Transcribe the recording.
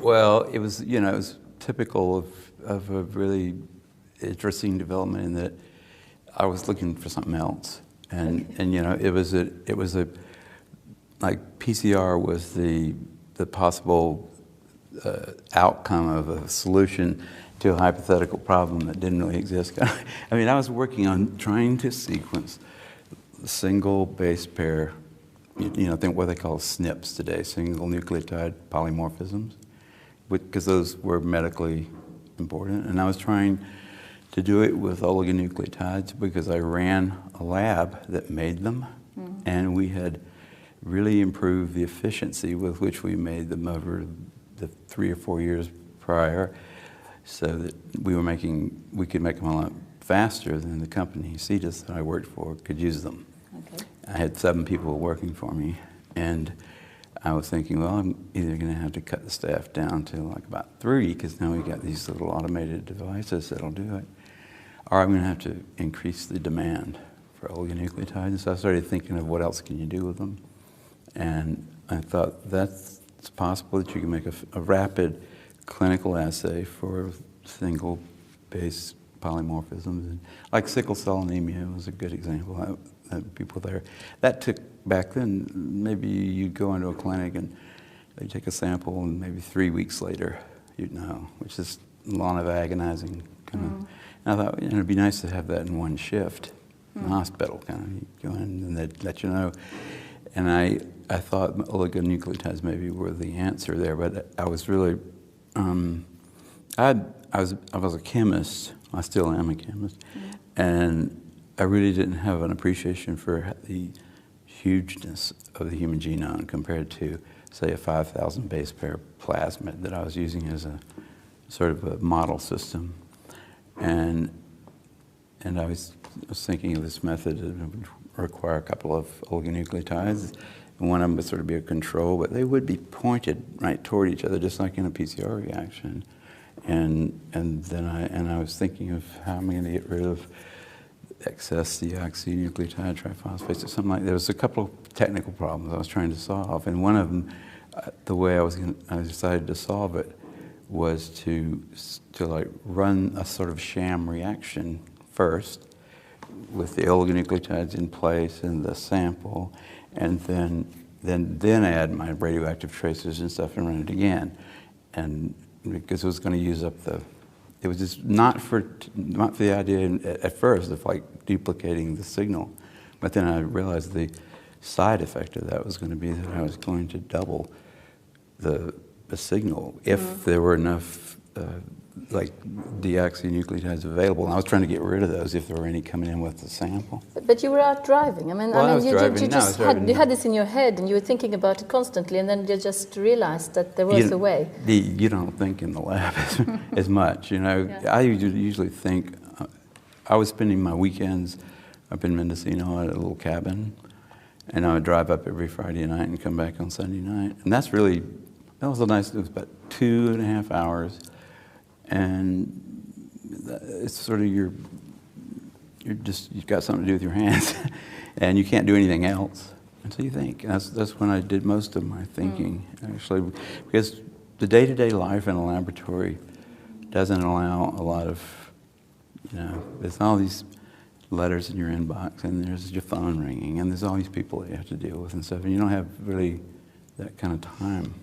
Well, it was, it was typical of a really interesting development in that I was looking for something else. And it was a, like PCR was the possible outcome of a solution to a hypothetical problem that didn't really exist. I mean, I was working on trying to sequence single base pair, think what they call SNPs today, single nucleotide polymorphisms, because those were medically important. And I was trying to do it with oligonucleotides because I ran a lab that made them, and we had really improved the efficiency with which we made them over the 3 or 4 years prior, so that we could make them a lot faster than the company Cetus that I worked for could use them. Okay. I had 7 people working for me, and I was thinking, well, I'm either going to have to cut the staff down to like about 3, because now we got these little automated devices that'll do it, or I'm going to have to increase the demand for oligonucleotides. So I started thinking of what else can you do with them, and I thought that's possible that you can make a rapid clinical assay for single base polymorphisms. And like sickle cell anemia was a good example. People there. That took, back then, maybe you'd go into a clinic and they'd take a sample and maybe 3 weeks later you'd know, which is a lot of agonizing kind of. And I thought, it'd be nice to have that in one shift in the hospital, kind of. You go in and they'd let you know. And I thought oligonucleotides maybe were the answer there, but I was really, I was a chemist. I still am a chemist, and I really didn't have an appreciation for the hugeness of the human genome compared to, say, a 5,000 base pair plasmid that I was using as a sort of a model system. And I was thinking of this method that would require a couple of oligonucleotides, and one of them would sort of be a control, but they would be pointed right toward each other, just like in a PCR reaction. And then I was thinking of how am I going to get rid of excess deoxynucleotide triphosphates or something like that. There was a couple of technical problems I was trying to solve, and one of them, the way I decided to solve it was to like run a sort of sham reaction first with the oligonucleotides in place in the sample, and then add my radioactive tracers and stuff and run it again, and because it was going to use up it was just not for the idea at first of like duplicating the signal, but then I realized the side effect of that was going to be that I was going to double the signal if there were enough like deoxynucleotides available. And I was trying to get rid of those if there were any coming in with the sample. But you were out driving. You had this in your head and you were thinking about it constantly, and then you just realized that there was a way. You don't think in the lab as much, Yeah. I usually think, I was spending my weekends up in Mendocino at a little cabin, and I would drive up every Friday night and come back on Sunday night. And that was it was about 2.5 hours. And it's sort of you've got something to do with your hands, and you can't do anything else. And so you think. And that's when I did most of my thinking, actually, because the day-to-day life in a laboratory doesn't allow a lot of, there's all these letters in your inbox, and there's your phone ringing, and there's all these people that you have to deal with and stuff, and you don't have really that kind of time.